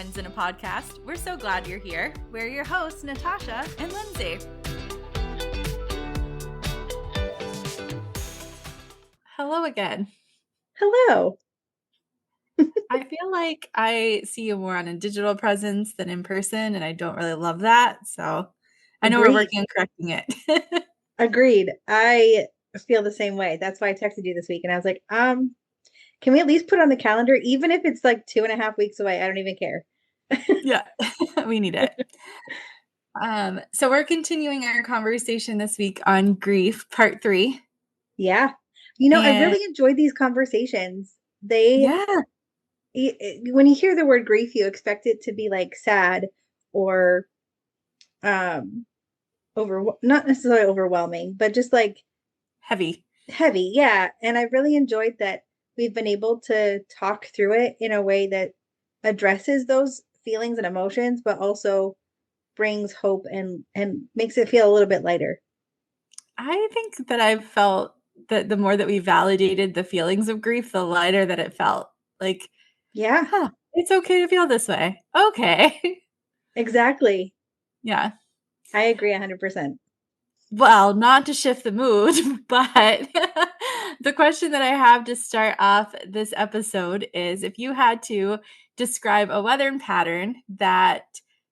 Friends in a Podcast. We're so glad you're here. We're your hosts, Natasha and Lindsay. Hello again. Hello. I feel like I see you more on a digital presence than in person, and I don't really love that. So I know we're working on correcting it. Agreed. I feel the same way. That's why I texted you this week, and I was like, can we at least put on the calendar, even if it's like 2.5 weeks away? I don't even care. Yeah, we need it. So we're continuing our conversation this week on grief, part 3. Yeah. I really enjoyed these conversations. Yeah. When you hear the word grief, you expect it to be like sad or not necessarily overwhelming, but just like heavy. Yeah. And I really enjoyed that we've been able to talk through it in a way that addresses those feelings and emotions, but also brings hope and makes it feel a little bit lighter. I think that I've felt that the more that we validated the feelings of grief, the lighter that it felt. Like, yeah, it's okay to feel this way. Okay. Exactly. Yeah. I agree 100%. Well, not to shift the mood, but the question that I have to start off this episode is, if you had to describe a weather pattern that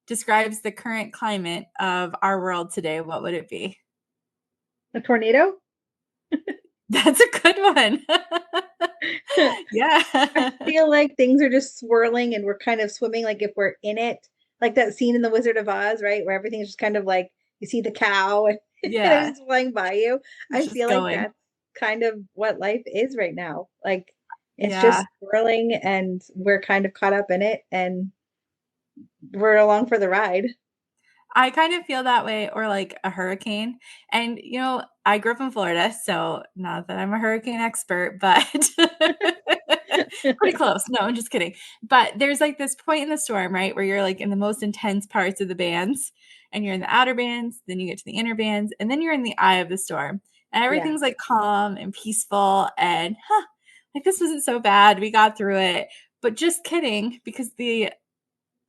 describes the current climate of our world today, what would it be? A tornado? That's a good one. Yeah. I feel like things are just swirling and we're kind of swimming like if we're in it. Like that scene in The Wizard of Oz, right? Where everything is just kind of like you see the cow and it's flying by you. I feel like that's kind of what life is right now. Like it's just swirling and we're kind of caught up in it and we're along for the ride. I kind of feel that way, or like a hurricane. And, I grew up in Florida, so not that I'm a hurricane expert, but pretty close. No, I'm just kidding. But there's like this point in the storm, right, where you're like in the most intense parts of the bands and you're in the outer bands, then you get to the inner bands, and then you're in the eye of the storm. And everything's like calm and peaceful and like this wasn't so bad. We got through it. But just kidding, because the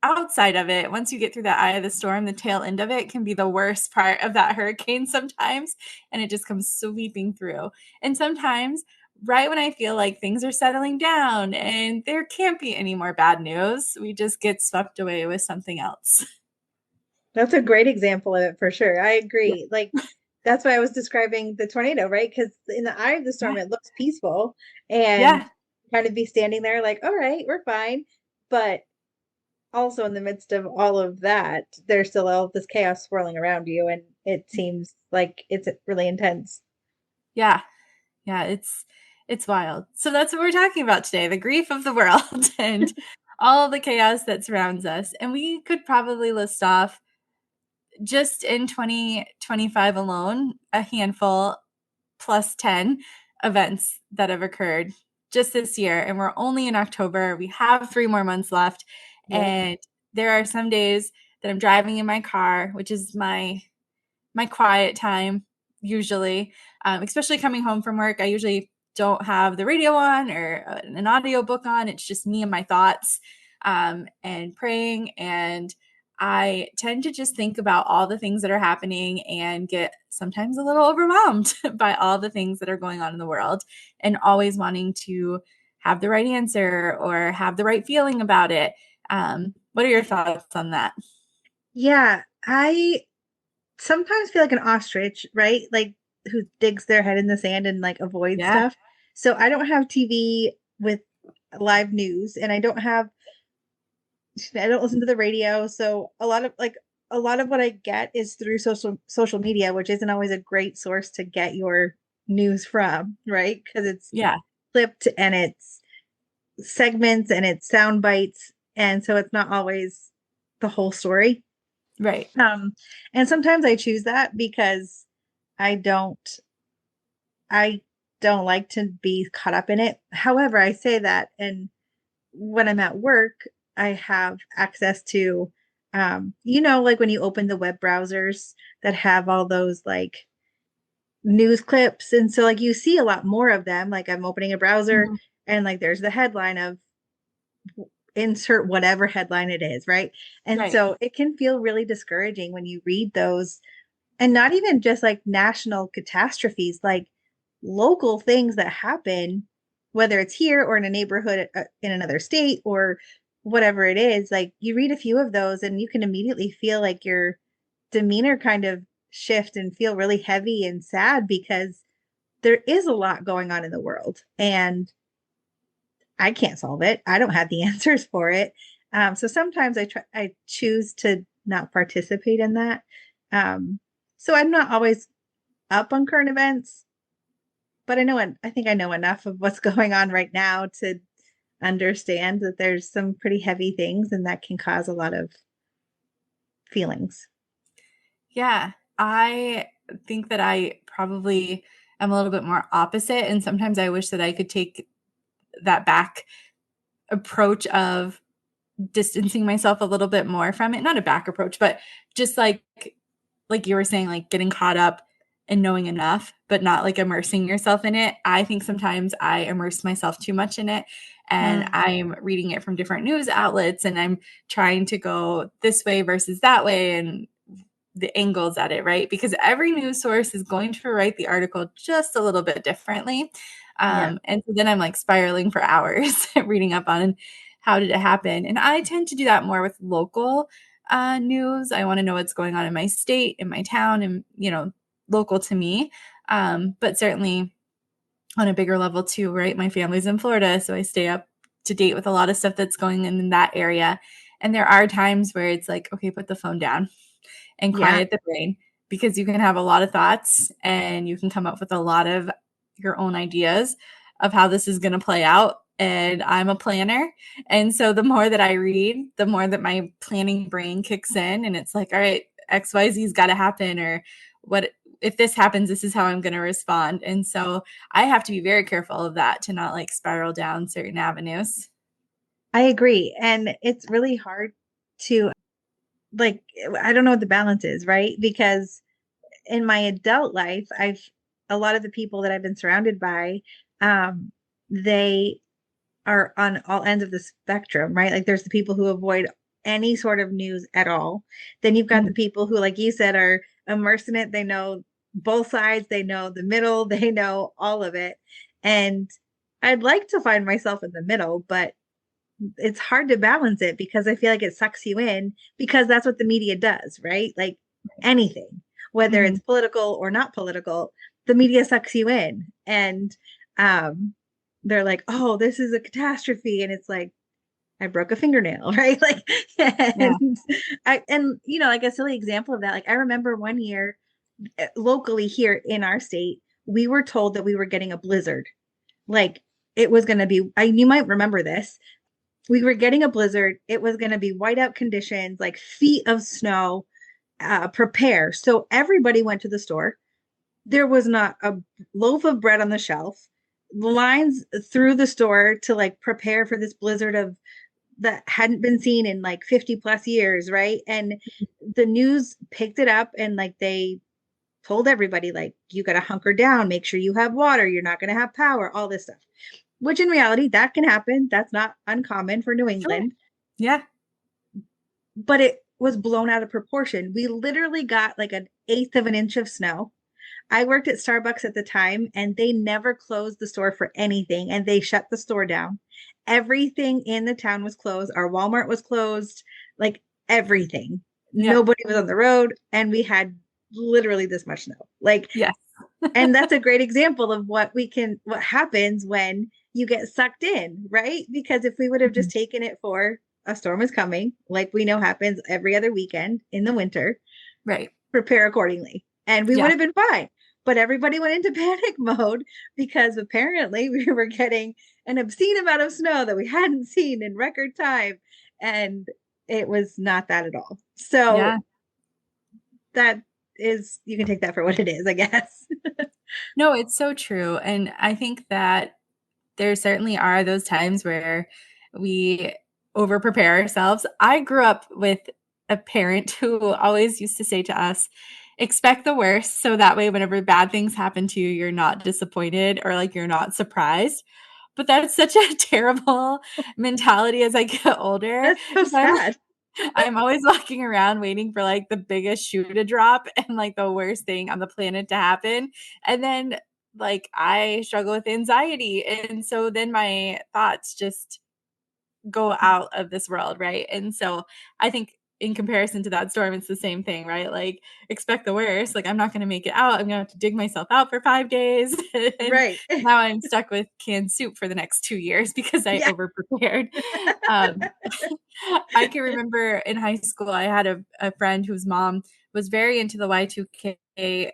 outside of it, once you get through that eye of the storm, the tail end of it can be the worst part of that hurricane sometimes, and it just comes sweeping through. And sometimes right when I feel like things are settling down and there can't be any more bad news, we just get swept away with something else. That's a great example of it for sure. I agree. Like that's why I was describing the tornado, right? Because in the eye of the storm, it looks peaceful and kind of be standing there like, all right, we're fine. But also in the midst of all of that, there's still all this chaos swirling around you. And it seems like it's really intense. Yeah. Yeah. It's wild. So that's what we're talking about today, the grief of the world and all of the chaos that surrounds us. And we could probably list off just in 2025 alone, a handful plus 10 events that have occurred just this year. And we're only in October. We have 3 more months left. Yep. And there are some days that I'm driving in my car, which is my quiet time usually, especially coming home from work. I usually don't have the radio on or an audio book on. It's just me and my thoughts and praying. And I tend to just think about all the things that are happening and get sometimes a little overwhelmed by all the things that are going on in the world and always wanting to have the right answer or have the right feeling about it. What are your thoughts on that? Yeah, I sometimes feel like an ostrich, right? Like who digs their head in the sand and like avoids stuff. So I don't have TV with live news and I don't listen to the radio. So a lot of what I get is through social media, which isn't always a great source to get your news from, right? Because it's clipped and it's segments and it's sound bites. And so it's not always the whole story. Right. And sometimes I choose that because I don't like to be caught up in it. However, I say that, and when I'm at work, I have access to, like when you open the web browsers that have all those like news clips. And so like you see a lot more of them. Like I'm opening a browser and like there's the headline of insert whatever headline it is, right? And Right. so it can feel really discouraging when you read those, and not even just like national catastrophes, like local things that happen, whether it's here or in a neighborhood in another state or whatever it is. Like you read a few of those and you can immediately feel like your demeanor kind of shift and feel really heavy and sad because there is a lot going on in the world and I can't solve it. I don't have the answers for it. So sometimes I choose to not participate in that. Um, so I'm not always up on current events, but I think I know enough of what's going on right now to understand that there's some pretty heavy things and that can cause a lot of feelings. Yeah. I think that I probably am a little bit more opposite. And sometimes I wish that I could take that back approach of distancing myself a little bit more from it. Not a back approach, but just like you were saying, like getting caught up and knowing enough, but not like immersing yourself in it. I think sometimes I immerse myself too much in it and Mm, I'm reading it from different news outlets and I'm trying to go this way versus that way and the angles at it, right? Because every news source is going to write the article just a little bit differently. yeah. And so then I'm like spiraling for hours reading up on how did it happen. And I tend to do that more with local news. I want to know what's going on in my state, in my town, and, local to me. But certainly on a bigger level too, right? My family's in Florida, so I stay up to date with a lot of stuff that's going on in that area. And there are times where it's like, okay, put the phone down and Yeah. quiet the brain because you can have a lot of thoughts and you can come up with a lot of your own ideas of how this is going to play out. And I'm a planner. And so the more that I read, the more that my planning brain kicks in. And it's like, all right, XYZ's got to happen. Or what if this happens? This is how I'm going to respond. And so I have to be very careful of that to not like spiral down certain avenues. I agree. And it's really hard to like, I don't know what the balance is, right? Because in my adult life, a lot of the people that I've been surrounded by, they are on all ends of the spectrum, right? Like there's the people who avoid any sort of news at all. Then you've got the Mhm. people who, like you said, are immersed in it. They know both sides, they know the middle, they know all of it. And I'd like to find myself in the middle, but it's hard to balance it because I feel like it sucks you in because that's what the media does, right? Like anything, whether it's Mhm. political or not political, the media sucks you in. And um, they're like, oh, this is a catastrophe. And it's like, I broke a fingernail, right? Like, Yeah. and like a silly example of that, like I remember one year locally here in our state, we were told that we were getting a blizzard. Like it was going to be, you might remember this, we were getting a blizzard. It was going to be whiteout conditions, like feet of snow. Prepare. So everybody went to the store. There was not a loaf of bread on the shelf. Lines through the store to like prepare for this blizzard of that hadn't been seen in like 50 plus years, right? And the news picked it up and like they told everybody like you got to hunker down, make sure you have water, you're not going to have power, all this stuff. Which in reality that can happen. That's not uncommon for New Sure. England, Yeah. but it was blown out of proportion. We literally got like an eighth of an inch of snow. I worked at Starbucks at the time and they never closed the store for anything and they shut the store down. Everything in the town was closed. Our Walmart was closed, like everything. Yeah. Nobody was on the road and we had literally this much snow. Like, Yes. and that's a great example of what happens when you get sucked in, right? Because if we would have just Mhm. taken it for a storm is coming, like we know happens every other weekend in the winter, Right. prepare accordingly and we would Yeah. have been fine. But everybody went into panic mode because apparently we were getting an obscene amount of snow that we hadn't seen in record time. And it was not that at all. So Yeah. that is, you can take that for what it is, I guess. No, it's so true. And I think that there certainly are those times where we over prepare ourselves. I grew up with a parent who always used to say to us, expect the worst. So that way, whenever bad things happen to you, you're not disappointed or like you're not surprised. But that's such a terrible mentality as I get older. That's so 'Cause I'm like sad. I'm always walking around waiting for, like, the biggest shoe to drop and, like, the worst thing on the planet to happen, and then, like, I struggle with anxiety, and so then my thoughts just go out of this world, right? And so I think in comparison to that storm, it's the same thing, right? Like, expect the worst. Like, I'm not going to make it out. I'm going to have to dig myself out for 5 days. And Right. now I'm stuck with canned soup for the next 2 years because I Yeah. over prepared. Um, I can remember in high school, I had a friend whose mom was very into the Y2K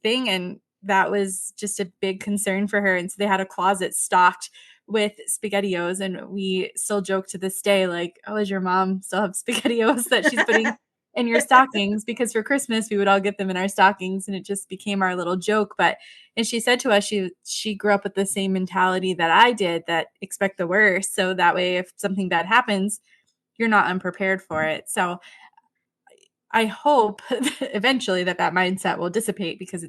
thing. And that was just a big concern for her. And so they had a closet stocked with SpaghettiOs, and we still joke to this day, like, oh, does your mom still have SpaghettiOs that she's putting in your stockings? Because for Christmas we would all get them in our stockings, and it just became our little joke. But and she said to us, she grew up with the same mentality that I did, that expect the worst, so that way if something bad happens, you're not unprepared for it. So I hope eventually that mindset will dissipate, because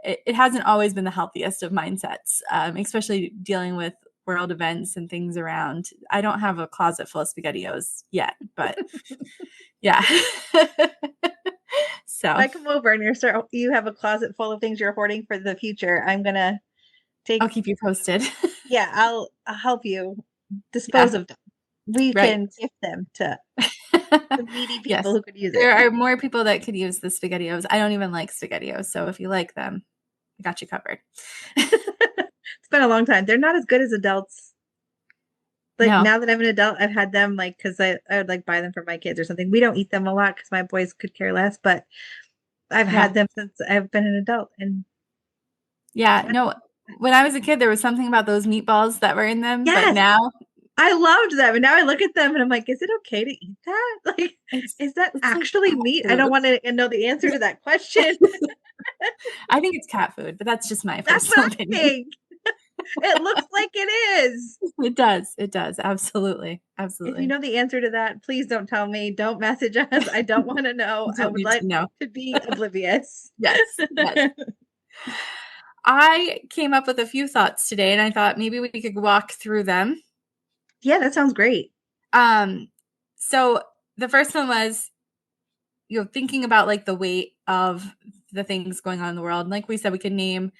it hasn't always been the healthiest of mindsets, especially dealing with world events and things around. I don't have a closet full of SpaghettiOs yet, but yeah. If So I come over and you have a closet full of things you're hoarding for the future, I'm gonna I'll take, keep you posted. yeah, I'll help you dispose Yeah, of them. We right. can gift them to the needy people Yes. who could use it. There are more people that could use the SpaghettiOs. I don't even like SpaghettiOs, so if you like them, I got you covered. It's been a long time. They're not as good as adults. Like No. now that I'm an adult, I've had them like because I would like buy them for my kids or something. We don't eat them a lot because my boys could care less, but I've Yeah. had them since I've been an adult. And Yeah, no, when I was a kid, there was something about those meatballs that were in them, but yes, now I loved them. And now I look at them and I'm like, is it okay to eat that? Like, it's is that it's like actually cat meat? I don't food. want to know the answer to that question. I think it's cat food, but that's just my That's what personal I opinion. think. It looks like it is. It does, absolutely, If you absolutely. know the answer to that, please don't tell me. Don't message us. I don't want to know. You I don't would need to like know. to be oblivious. Yes, yes. I came up with a few thoughts today, and I thought maybe we could walk through them. Yeah, that sounds great. Um, so the first one was, thinking about like the weight of the things going on in the world. And like we said, we could name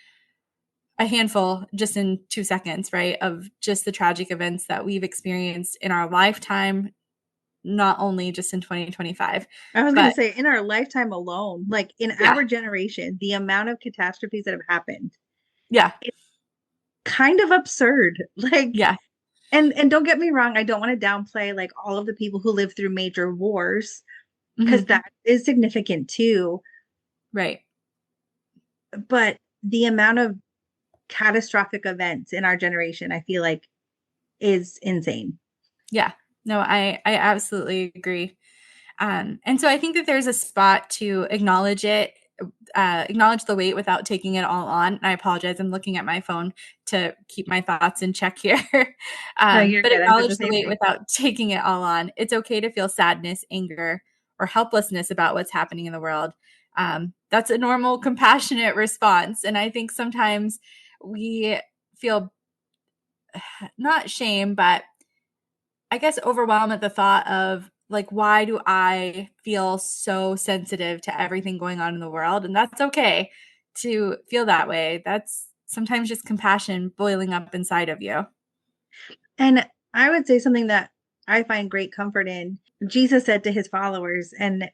a handful just in 2 seconds, right? Of just the tragic events that we've experienced in our lifetime, not only just in 2025, I was going to but say, in our lifetime alone, like in yeah, our generation, the amount of catastrophes that have happened, yeah, it's kind of absurd. Like, yeah, and don't get me wrong, I don't want to downplay like all of the people who lived through major wars because hmm, that is significant too. right, But the amount of catastrophic events in our generation, I feel like, is insane. yeah. No, I absolutely agree. And so I think that there's a spot to acknowledge it, acknowledge the weight without taking it all on. And I apologize, I'm looking at my phone to keep my thoughts in check here. No, you're But good. I'm doing the acknowledge the same weight thing. without taking it all on. It's okay to feel sadness, anger, or helplessness about what's happening in the world. That's a normal, compassionate response. And I think sometimes we feel not shame, but I guess overwhelmed at the thought of, like, why do I feel so sensitive to everything going on in the world? And that's okay to feel that way. That's sometimes just compassion boiling up inside of you. And I would say something that I find great comfort in. Jesus said to his followers, and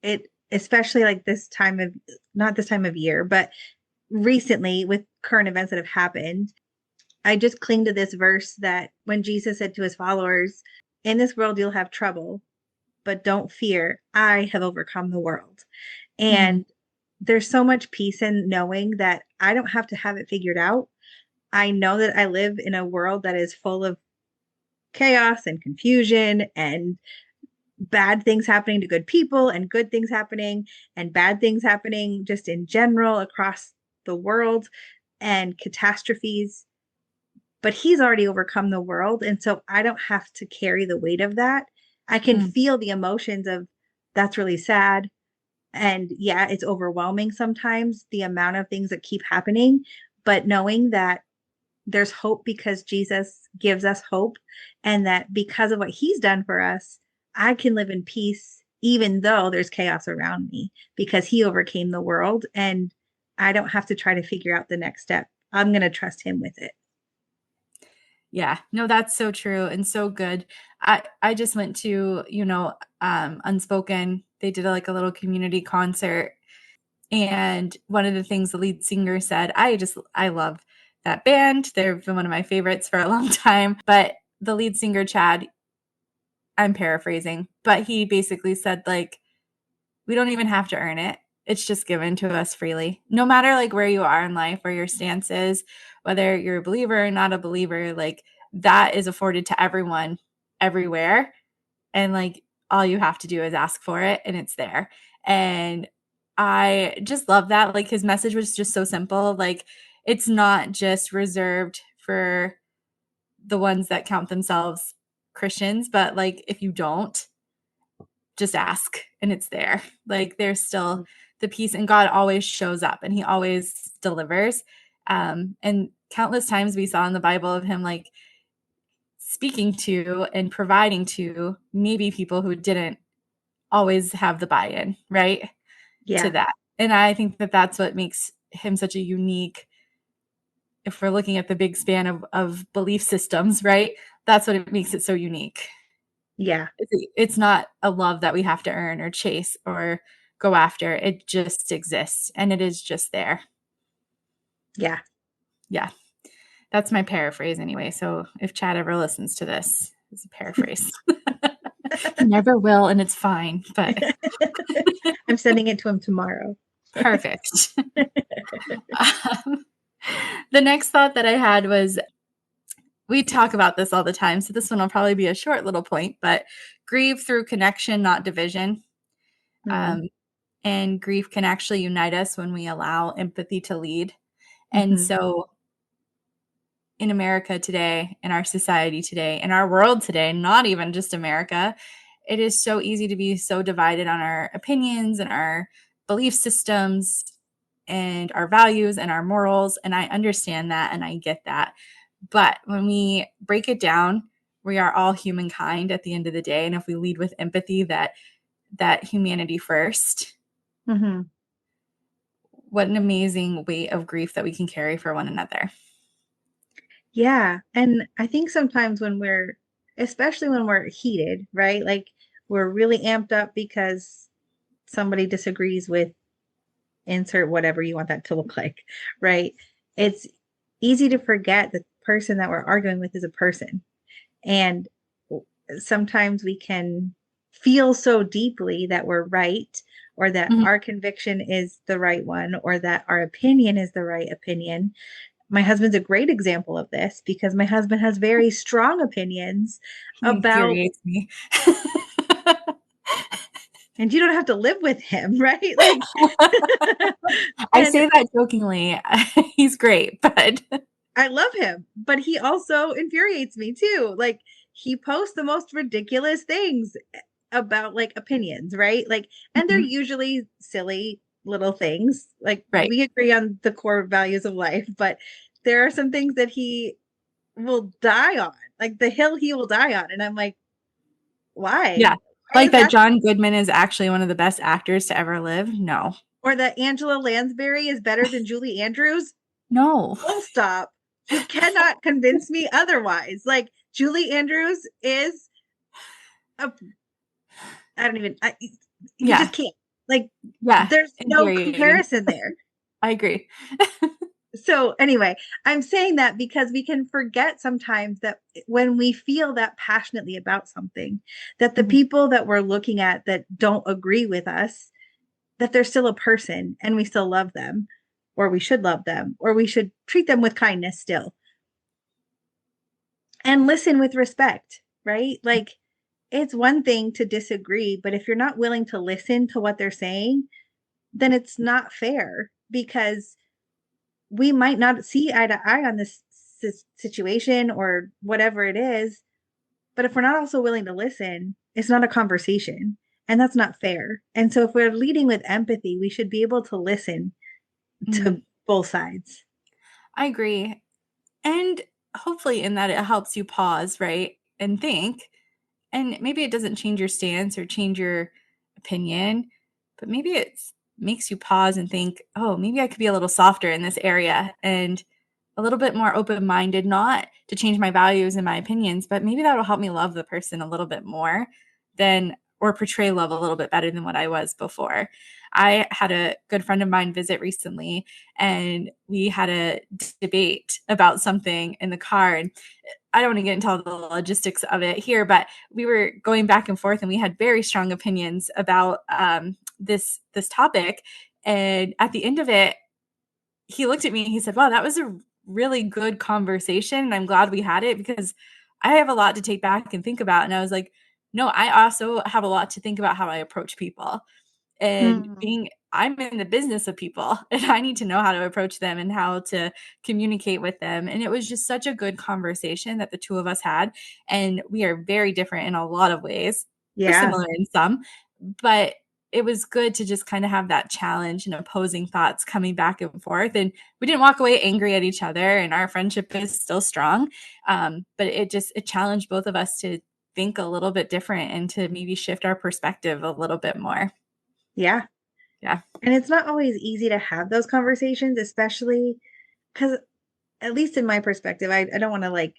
it especially like this time of not this time of year, but recently with current events that have happened, I just cling to this verse that when Jesus said to his followers, in this world you'll have trouble, but don't fear, I have overcome the world. Mhm. And there's so much peace in knowing that I don't have to have it figured out. I know that I live in a world that is full of chaos and confusion and bad things happening to good people and good things happening and bad things happening just in general across the world and catastrophes. But he's already overcome the world. And so I don't have to carry the weight of that. I can Mm, feel the emotions of that's really sad. And yeah, it's overwhelming sometimes the amount of things that keep happening. But knowing that there's hope because Jesus gives us hope, and that because of what he's done for us, I can live in peace even though there's chaos around me because he overcame the world, and I don't have to try to figure out the next step. I'm going to trust him with it. Yeah, no, that's so true and so good. I just went to, Unspoken. They did like a little community concert, and one of the things the lead singer said, I love that band. They've been one of my favorites for a long time. But the lead singer, Chad, I'm paraphrasing, but he basically said, like, we don't even have to earn it. It's just given to us freely. No matter like where you are in life or your stance is, whether you're a believer or not a believer, like that is afforded to everyone everywhere. And like all you have to do is ask for it and it's there. And I just love that. Like his message was just so simple. Like it's not just reserved for the ones that count themselves Christians, but like if you don't, just ask and it's there. Like there's still the peace, and God always shows up and he always delivers. And countless times we saw in the Bible of him like speaking to and providing to maybe people who didn't always have the buy-in, right? To Yeah. that. And I think that that's what makes him such a unique, if we're looking at the big span of belief systems, right? That's what it makes it so unique. Yeah. It's not a love that we have to earn or chase or go after. It just exists and it is just there. Yeah. Yeah. That's my paraphrase anyway. So if Chad ever listens to this, it's a paraphrase. He never will, and it's fine, but I'm sending it to him tomorrow. perfect. um, the next thought that I had was we talk about this all the time. So this one will probably be a short little point, but grieve through connection, not division. Mm. Um, and grief can actually unite us when we allow empathy to lead. And Hmm. so in America today, in our society today, in our world today, not even just America, it is so easy to be so divided on our opinions and our belief systems and our values and our morals. And I understand that and I get that. But when we break it down, we are all humankind at the end of the day. And if we lead with empathy, that humanity first, Hmm. what an amazing weight of grief that we can carry for one another. Yeah. And I think sometimes when we're, especially when we're heated, right? Like we're really amped up because somebody disagrees with insert whatever you want that to look like, right? It's easy to forget the person that we're arguing with is a person. And sometimes we can feel so deeply that we're right, or that Mhm. our conviction is the right one, or that our opinion is the right opinion. My husband's a great example of this because my husband has very strong opinions He about, infuriates me. and you don't have to live with him, right? Like, I and say that jokingly. He's great, but I love him, but he also infuriates me too. Like, he posts the most ridiculous things about like opinions, right? Like, and they're Mhm. usually silly little things. Like, Right. we agree on the core values of life, but there are some things that he will die on, like the hill he will die on. And I'm like, Yeah. why? Why Like is that that? John Goodman is actually one of the best actors to ever live? No. Or that Angela Lansbury is better than Julie Andrews? No. Full stop. You cannot convince me otherwise. Like, Julie Andrews is a, I don't even, you Yeah. just can't. Like, Yeah. there's no Infuriating. comparison there. I agree. So anyway, I'm saying that because we can forget sometimes that when we feel that passionately about something, that the Mhm. people that we're looking at that don't agree with us, that they're still a person and we still love them, or we should love them, or we should treat them with kindness still and listen with respect, right? Like, it's one thing to disagree, but if you're not willing to listen to what they're saying, then it's not fair because we might not see eye to eye on this situation or whatever it is. But if we're not also willing to listen, it's not a conversation. And that's not fair. And so if we're leading with empathy, we should be able to listen to Mhm. both sides. I agree. And hopefully in that it helps you pause, right? And think. And maybe it doesn't change your stance or change your opinion, but maybe it makes you pause and think, oh, maybe I could be a little softer in this area and a little bit more open minded, not to change my values and my opinions, but maybe that'll help me love the person a little bit more than, or portray love a little bit better than what I was before. I had a good friend of mine visit recently, and we had a debate about something in the car. And I don't want to get into all the logistics of it here, but we were going back and forth, and we had very strong opinions about this topic. And at the end of it, he looked at me and he said, "Wow, that was a really good conversation, and I'm glad we had it because I have a lot to take back and think about." And I was like, "No, I also have a lot to think about how I approach people." And Mm. being I'm in the business of people and I need to know how to approach them and how to communicate with them. And it was just such a good conversation that the two of us had. And we are very different in a lot of ways. We're Yeah. similar in some, but it was good to just kind of have that challenge and opposing thoughts coming back and forth. And we didn't walk away angry at each other, and our friendship is still strong. But it challenged both of us to think a little bit different and to maybe shift our perspective a little bit more. Yeah. Yeah. And it's not always easy to have those conversations, especially because, at least in my perspective, I don't want to like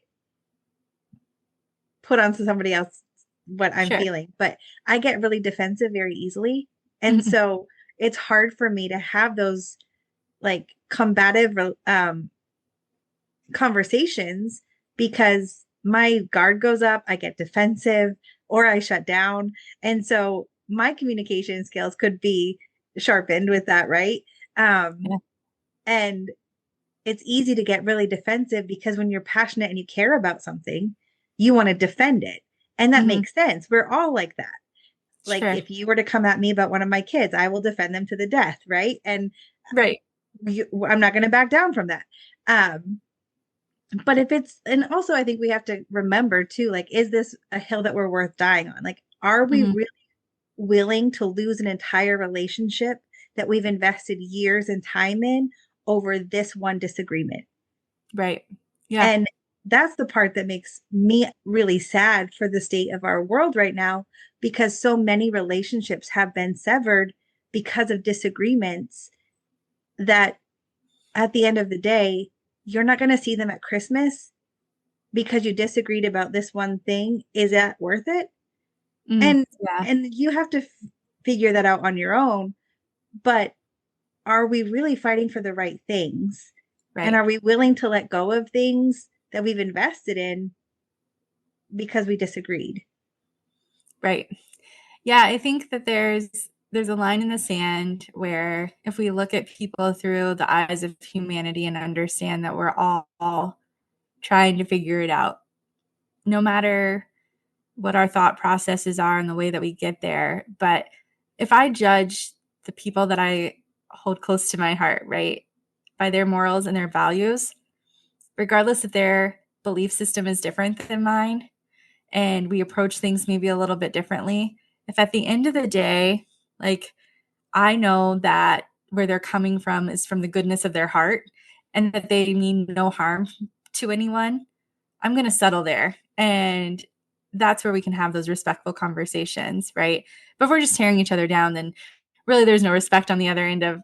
put onto somebody else what I'm Sure. feeling, but I get really defensive very easily. And Mhm. so it's hard for me to have those like combative conversations because my guard goes up, I get defensive, or I shut down. And so my communication skills could be sharpened with that, right? Um, Yeah. and it's easy to get really defensive because when you're passionate and you care about something, you want to defend it. And that Mhm. makes sense. We're all like that. Like Sure. if you were to come at me about one of my kids, I will defend them to the death, right? And Right. I'm not going to back down from that. Um, but if it's, and also I think we have to remember too, like, is this a hill that we're worth dying on? Like, are we Mhm. really willing to lose an entire relationship that we've invested years and time in over this one disagreement? Right. Yeah. And that's the part that makes me really sad for the state of our world right now, because so many relationships have been severed because of disagreements that at the end of the day, you're not going to see them at Christmas because you disagreed about this one thing. Is that worth it? Mm. And Yeah. you have to figure that out on your own, but are we really fighting for the right things? And Right. are we willing to let go of things that we've invested in because we disagreed? Right. Yeah, I think that there's a line in the sand where if we look at people through the eyes of humanity and understand that we're all trying to figure it out, no matter what our thought processes are and the way that we get there. But if I judge the people that I hold close to my heart, right, by their morals and their values, regardless if their belief system is different than mine and we approach things maybe a little bit differently, if at the end of the day, like I know that where they're coming from is from the goodness of their heart and that they mean no harm to anyone, I'm going to settle there. And that's where we can have those respectful conversations, right? But if we're just tearing each other down, then really there's no respect on the other end of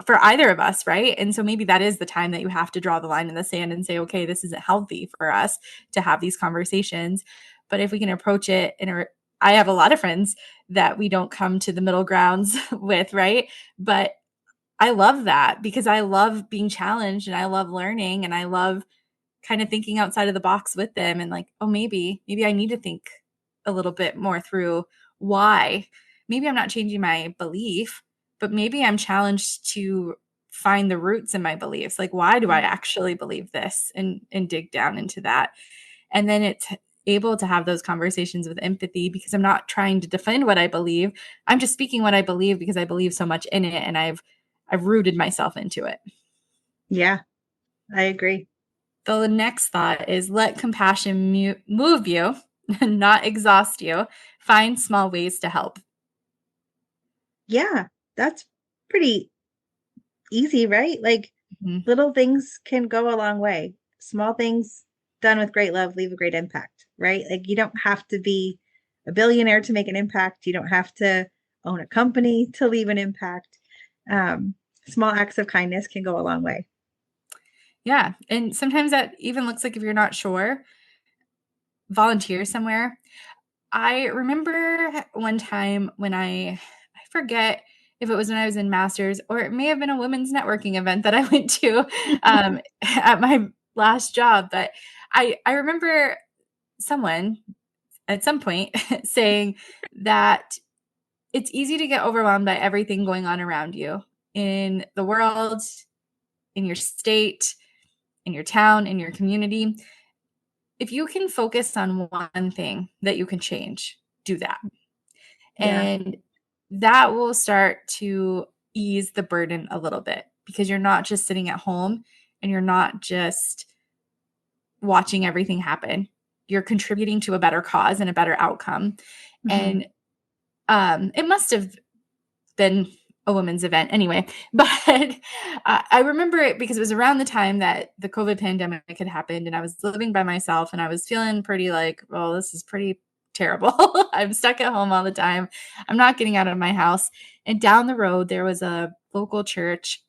for either of us, right? And so maybe that is the time that you have to draw the line in the sand and say, okay, this isn't healthy for us to have these conversations. But if we can approach it in a I have a lot of friends that we don't come to the middle grounds with, right? But I love that because I love being challenged and I love learning and I love kind of thinking outside of the box with them and like, oh, maybe I need to think a little bit more through why. Maybe I'm not changing my belief, but maybe I'm challenged to find the roots in my beliefs. Like, why do I Mm. actually believe this and dig down into that? And then it's able to have those conversations with empathy because I'm not trying to defend what I believe. I'm just speaking what I believe because I believe so much in it and I've rooted myself into it. Yeah, I agree. The next thought is let compassion move you, not exhaust you. Find small ways to help. Yeah, that's pretty easy, right? Like Mhm. little things can go a long way. small things done with great love leave a great impact, right? Like you don't have to be a billionaire to make an impact. You don't have to own a company to leave an impact. Um, Small acts of kindness can go a long way. Yeah. And sometimes that even looks like if you're not sure, volunteer somewhere. I remember one time when I forget if it was when I was in master's or it may have been a women's networking event that I went to at my last job. But I remember someone at some point saying that it's easy to get overwhelmed by everything going on around you in the world, in your state, in your town, in your community. If you can focus on one thing that you can change, do that. Yeah. And that will start to ease the burden a little bit because you're not just sitting at home and you're not just watching everything happen. You're contributing to a better cause and a better outcome. Mm-hmm. And it must have been a women's event anyway, but I remember it because it was around the time that the COVID pandemic had happened and I was living by myself and I was feeling pretty like, well, this is pretty terrible. I'm stuck at home all the time. I'm not getting out of my house. And down the road, there was a local church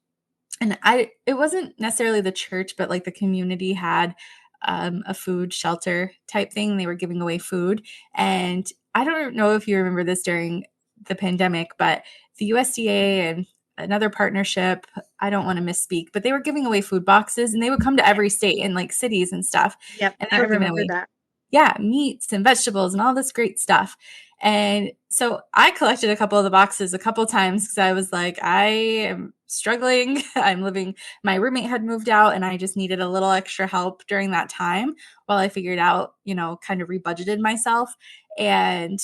and it wasn't necessarily the church, but like the community had a food shelter type thing. They were giving away food. And I don't know if you remember this during the pandemic, but the USDA and another partnership, I don't want to misspeak, but they were giving away food boxes and they would come to every state and like cities and stuff. Yep, And they I were giving remember away, that. yeah, meats and vegetables and all this great stuff. And so I collected a couple of the boxes a couple times because I was like, I am struggling. I'm living, my roommate had moved out and I just needed a little extra help during that time while I figured out, kind of rebudgeted myself. And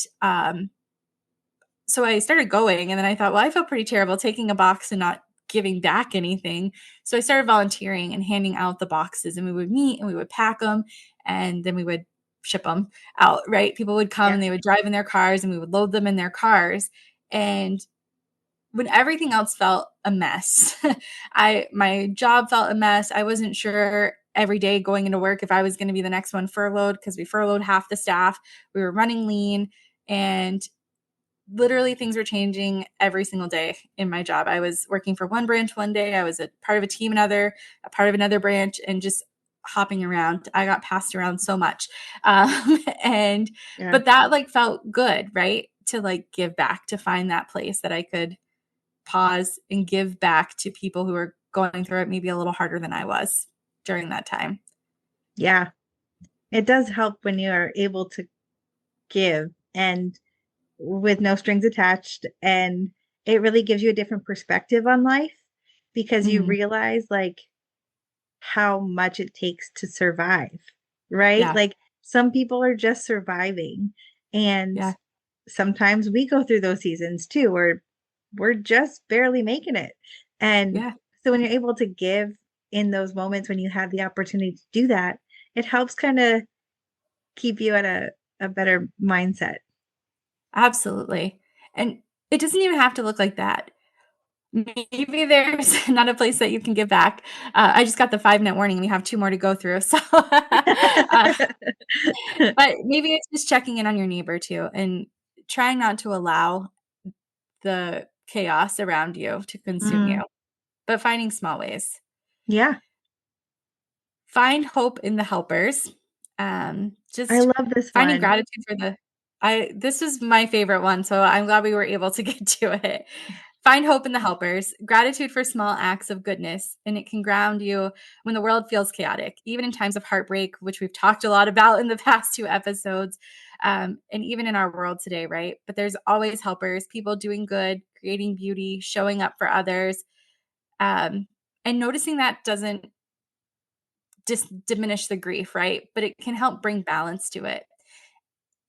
so I started going and then I thought, well, I feel pretty terrible taking a box and not giving back anything. So I started volunteering and handing out the boxes and we would meet and we would pack them and then we would ship them out, right? People would come Yeah. and they would drive in their cars and we would load them in their cars. And when everything else felt a mess, my job felt a mess. I wasn't sure every day going into work if I was going to be the next one furloughed because we furloughed half the staff. We were running lean and literally things were changing every single day in my job. I was working for one branch one day, I was a part of a team another, a part of another branch, and just hopping around. I got passed around so much. And Yeah. but that like felt good, right? To like give back, to find that place that I could pause and give back to people who are going through it maybe a little harder than I was during that time. Yeah. It does help when you are able to give and with no strings attached. And it really gives you a different perspective on life because you Mm-hmm. realize like how much it takes to survive, right? Yeah. Like some people are just surviving. And Yeah. sometimes we go through those seasons too, where we're just barely making it. And Yeah. so when you're able to give in those moments when you have the opportunity to do that, it helps kind of keep you at a better mindset. Absolutely. And it doesn't even have to look like that. Maybe there's not a place that you can give back. I just got the 5-minute warning. We have two more to go through. So, but maybe it's just checking in on your neighbor too and trying not to allow the chaos around you to consume Mm, you, but finding small ways. yeah, Find hope in the helpers. I Just love this finding one. gratitude for this is my favorite one, so I'm glad we were able to get to it. Find hope in the helpers, gratitude for small acts of goodness, and it can ground you when the world feels chaotic, even in times of heartbreak, which we've talked a lot about in the past 2 episodes, and even in our world today, right? But there's always helpers, people doing good, creating beauty, showing up for others, um, and noticing that doesn't diminish the grief, right? But it can help bring balance to it.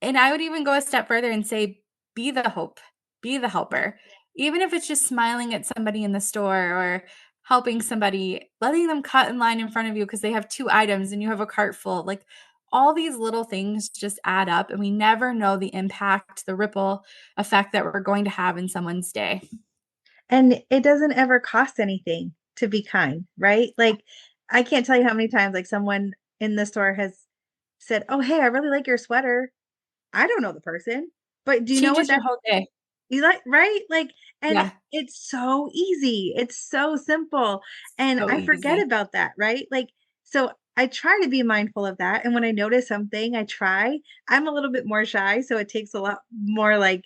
And I would even go a step further and say, be the hope, be the Yeah. helper. Even if it's just smiling at somebody in the store or helping somebody, letting them cut in line in front of you because they have 2 items and you have a cart full. Like all these little things just add up, and we never know the impact, the ripple effect that we're going to have in someone's day. And it doesn't ever cost anything to be kind, right? Like I can't tell you how many times like someone in the store has said, "Oh, hey, I really like your sweater." I don't know the person, but do you know what Changes your that whole day. you like, right? Like, and Yeah, it's so easy. It's so simple. And so I forget easy. about that, right? Like, so I try to be mindful of that. And when I notice something, I try. I'm a little bit more shy, so it takes a lot more like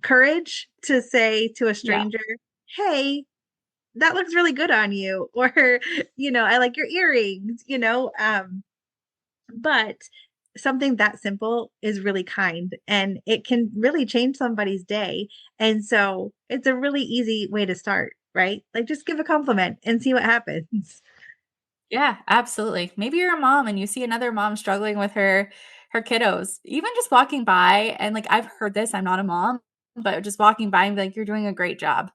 courage to say to a Yeah, stranger, "Hey, that looks really good on you," or, "I like your earrings," but something that simple is really kind and it can really change somebody's day. And so it's a really easy way to start, right? Like just give a compliment and see what happens. yeah, absolutely. Maybe you're a mom and you see another mom struggling with her kiddos. Even just walking by and, like, I've heard this, I'm not a mom, but just walking by and be like, "You're doing a great job."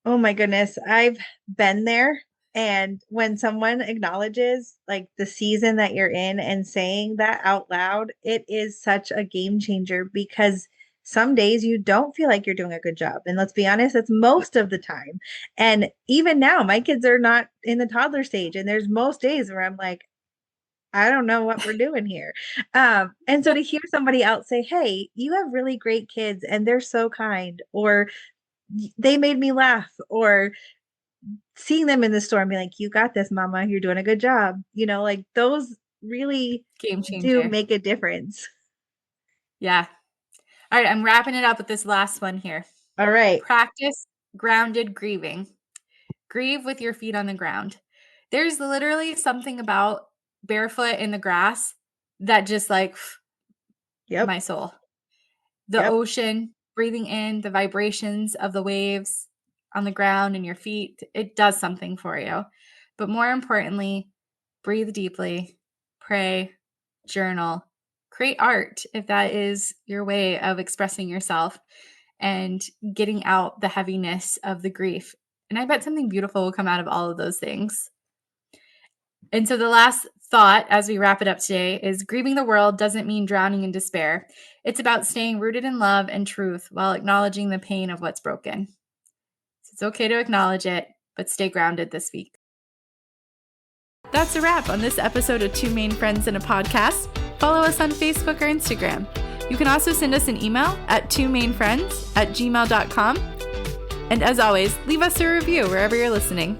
Oh my goodness, I've been there. And when someone acknowledges like the season that you're in and saying that out loud, it is such a game changer because some days you don't feel like you're doing a good job. And let's be honest, that's most of the time. And even now, my kids are not in the toddler stage. And there's most days where I'm like, I don't know what we're doing here. And so to hear somebody else say, "Hey, you have really great kids and they're so kind," or "They made me laugh," or seeing them in the store and be like, "You got this, mama. You're doing a good job." Like those really Game do changer. make a difference. Yeah. Alright, I'm wrapping it up with this last one here. All right. Practice grounded grieving. Grieve with your feet on the ground. There's literally something about barefoot in the grass that just, like, Yep. my soul. The Yep. ocean, breathing in the vibrations of the waves on the ground and your feet, it does something for you. But more importantly, breathe deeply, pray, journal, create art if that is your way of expressing yourself and getting out the heaviness of the grief. And I bet something beautiful will come out of all of those things. And so the last thought as we wrap it up today is grieving the world doesn't mean drowning in despair. It's about staying rooted in love and truth while acknowledging the pain of what's broken. So it's okay to acknowledge it, but stay grounded this week. That's a wrap on this episode of Two Main Friends in a Podcast. Follow us on Facebook or Instagram. You can also send us an email at twomainfriends@gmail.com. And as always, leave us a review wherever you're listening.